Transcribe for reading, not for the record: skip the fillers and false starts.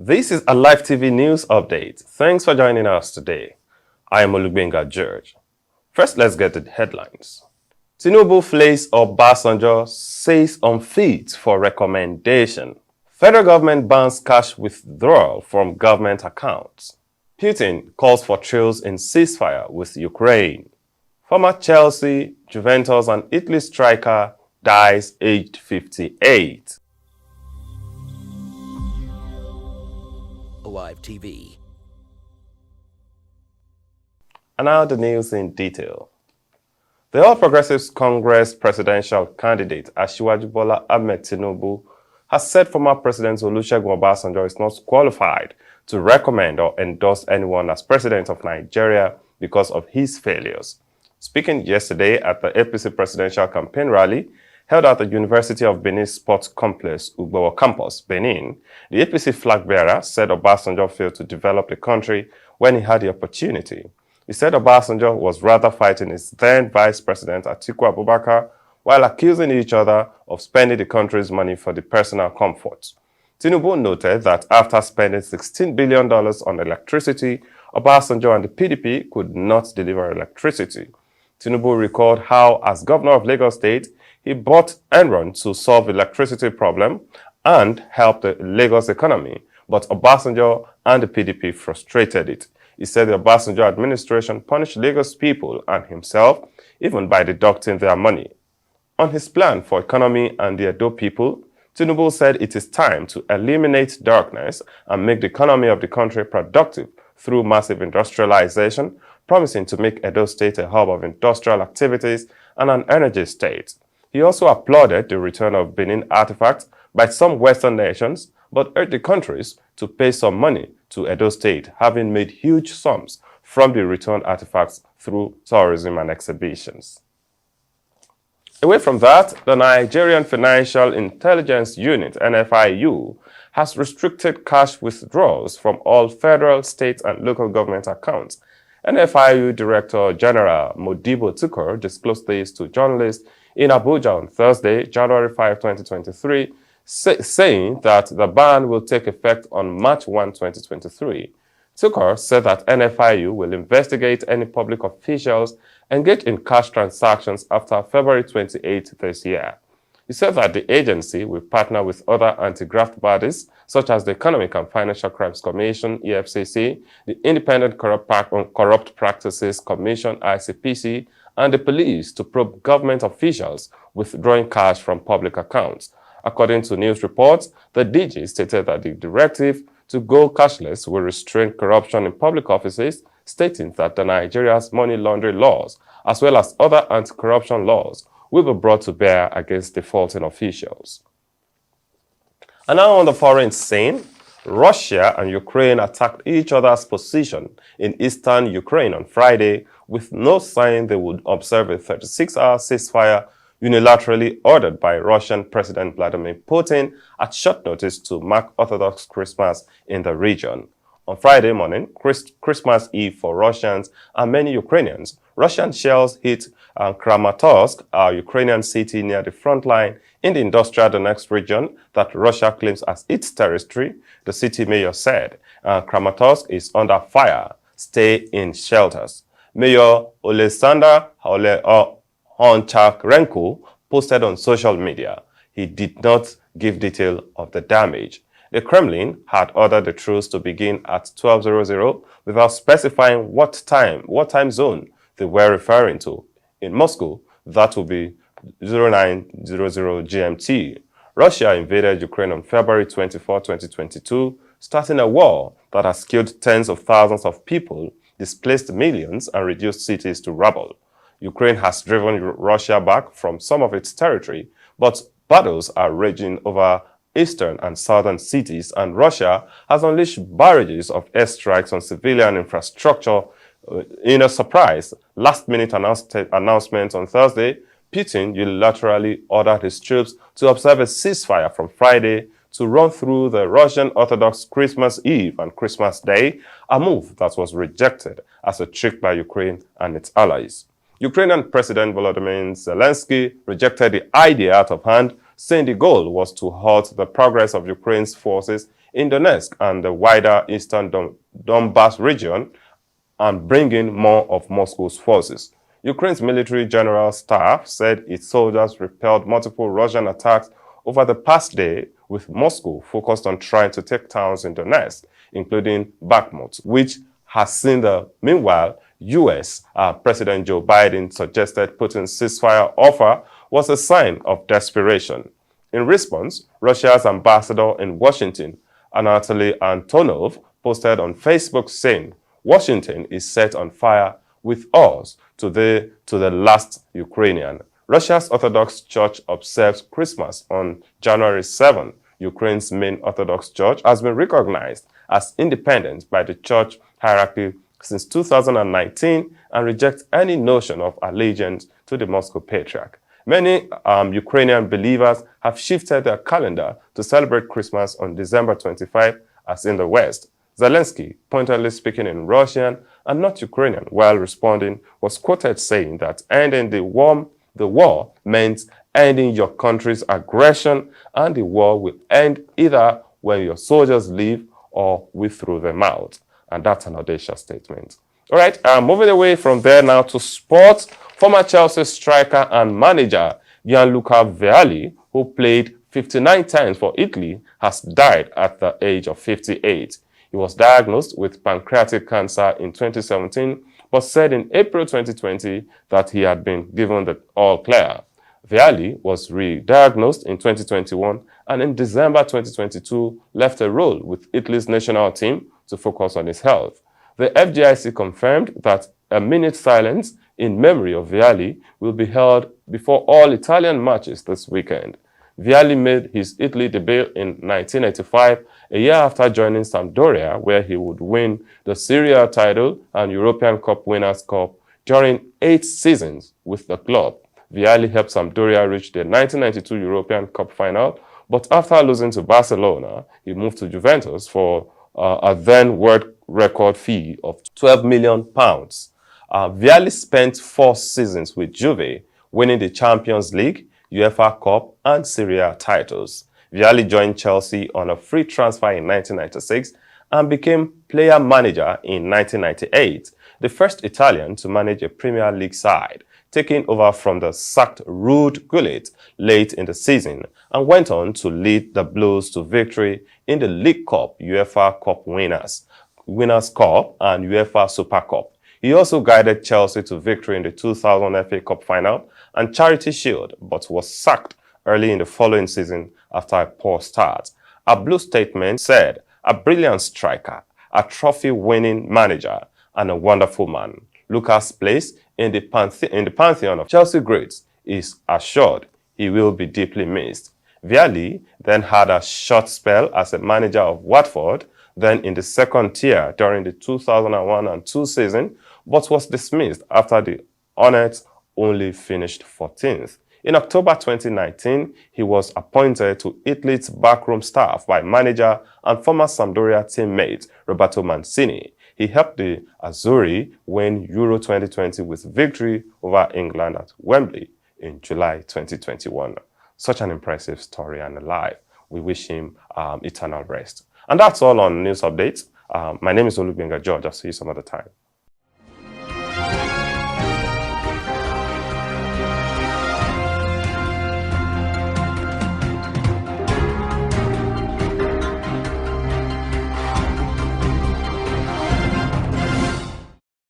This is a live TV news update. Thanks for joining us today. I am Olugbenga George. First, let's get the headlines. Tinubu Flays Obasanjo says unfit for recommendation. Federal government bans cash withdrawal from government accounts. Putin calls for thrills in ceasefire with Ukraine. Former Chelsea, Juventus and Italy striker dies aged 58. Live TV. And now the news in detail. The All Progressives Congress presidential candidate Asiwaju Bola Ahmed Tinubu has said former President Olusegun Obasanjo is not qualified to recommend or endorse anyone as president of Nigeria because of his failures. Speaking yesterday at the APC presidential campaign rally held at the University of Benin Sports Complex, Ugbowo Campus, Benin, the APC flag bearer said Obasanjo failed to develop the country when he had the opportunity. He said Obasanjo was rather fighting his then Vice President Atiku Abubakar while accusing each other of spending the country's money for the personal comfort. Tinubu noted that after spending $16 billion on electricity, Obasanjo and the PDP could not deliver electricity. Tinubu recalled how, as governor of Lagos State, he bought Enron to solve the electricity problem and help the Lagos economy, but Obasanjo and the PDP frustrated it. He said the Obasanjo administration punished Lagos people and himself, even by deducting their money. On his plan for economy and the Edo people, Tinubu said it is time to eliminate darkness and make the economy of the country productive through massive industrialization, promising to make Edo State a hub of industrial activities and an energy state. He also applauded the return of Benin artifacts by some Western nations, but urged the countries to pay some money to Edo State, having made huge sums from the returned artifacts through tourism and exhibitions. Away from that, the Nigerian Financial Intelligence Unit, NFIU, has restricted cash withdrawals from all federal, state, and local government accounts. NFIU Director General Modibo Tukur disclosed this to journalists in Abuja on Thursday, January 5, 2023, saying that the ban will take effect on March 1, 2023. Tukur said that NFIU will investigate any public officials engaged in cash transactions after February 28 this year. He said that the agency will partner with other anti-graft bodies such as the Economic and Financial Crimes Commission, EFCC, the Independent Corrupt Practices Commission, ICPC, and the police to probe government officials withdrawing cash from public accounts. According to news reports, the DG stated that the directive to go cashless will restrain corruption in public offices, stating that the Nigeria's money laundering laws, as well as other anti-corruption laws, will be brought to bear against defaulting officials. And now on the foreign scene, Russia and Ukraine attacked each other's position in eastern Ukraine on Friday with no sign they would observe a 36-hour ceasefire unilaterally ordered by Russian President Vladimir Putin at short notice to mark Orthodox Christmas in the region. On Friday morning, Christmas Eve for Russians and many Ukrainians, Russian shells hit Kramatorsk, a Ukrainian city near the front line in the industrial Donetsk region that Russia claims as its territory, the city mayor said. Kramatorsk is under fire. Stay in shelters. Mayor Oleksandr Honchakrenko posted on social media. He did not give detail of the damage. The Kremlin had ordered the truce to begin at 12:00 without specifying what time zone they were referring to. In Moscow, that will be 09:00 GMT. Russia invaded Ukraine on February 24, 2022, starting a war that has killed tens of thousands of people, displaced millions, and reduced cities to rubble. Ukraine has driven Russia back from some of its territory, but battles are raging over eastern and southern cities, and Russia has unleashed barrages of airstrikes on civilian infrastructure. In a surprise, last-minute announcement on Thursday, Putin unilaterally ordered his troops to observe a ceasefire from Friday to run through the Russian Orthodox Christmas Eve and Christmas Day, a move that was rejected as a trick by Ukraine and its allies. Ukrainian President Volodymyr Zelensky rejected the idea out of hand, saying the goal was to halt the progress of Ukraine's forces in Donetsk and the wider eastern Donbass region and bring in more of Moscow's forces. Ukraine's military general staff said its soldiers repelled multiple Russian attacks over the past day, with Moscow focused on trying to take towns in Donetsk, including Bakhmut, which has seen the, meanwhile, US President Joe Biden suggested Putin's ceasefire offer was a sign of desperation. In response, Russia's ambassador in Washington, Anatoly Antonov, posted on Facebook saying, "Washington is set on fire with us to the last Ukrainian." Russia's Orthodox Church observes Christmas on January 7. Ukraine's main Orthodox Church has been recognized as independent by the church hierarchy since 2019 and rejects any notion of allegiance to the Moscow Patriarch. Many Ukrainian believers have shifted their calendar to celebrate Christmas on December 25, as in the West. Zelensky, pointedly speaking in Russian and not Ukrainian while responding, was quoted saying that ending the war meant ending your country's aggression, and the war will end either when your soldiers leave or we throw them out. And that's an audacious statement. All right, moving away from there now to sports. Former Chelsea striker and manager Gianluca Vialli, who played 59 times for Italy, has died at the age of 58. He was diagnosed with pancreatic cancer in 2017, but said in April 2020 that he had been given the all clear. Vialli was re-diagnosed in 2021 and in December 2022 left a role with Italy's national team to focus on his health. The FGIC confirmed that a minute silence in memory of Vialli will be held before all Italian matches this weekend. Vialli made his Italy debut in 1985, a year after joining Sampdoria, where he would win the Serie A title and European Cup Winners' Cup during 8 seasons with the club. Vialli helped Sampdoria reach the 1992 European Cup final, but after losing to Barcelona, he moved to Juventus for a then world record fee of £12 million. Vialli spent 4 seasons with Juve, winning the Champions League, UEFA Cup, and Serie A titles. Vialli joined Chelsea on a free transfer in 1996 and became player manager in 1998, the first Italian to manage a Premier League side, taking over from the sacked Ruud Gullit late in the season, and went on to lead the Blues to victory in the League Cup, UEFA Cup Winners' Cup, and UEFA Super Cup. He also guided Chelsea to victory in the 2000 FA Cup final and Charity Shield, but was sacked early in the following season after a poor start. A Blue statement said, "A brilliant striker, a trophy-winning manager, and a wonderful man. Lucas' place in the pantheon of Chelsea greats is assured. He will be deeply missed." Vialli then had a short spell as a manager of Watford, then in the second tier during the 2001 and 2 season, but was dismissed after the Hornets only finished 14th. In October 2019, he was appointed to Italy's backroom staff by manager and former Sampdoria teammate Roberto Mancini. He helped the Azzurri win Euro 2020 with victory over England at Wembley in July 2021. Such an impressive story and alive. We wish him eternal rest. And that's all on news updates. My name is Olubenga George. I'll see you some other time.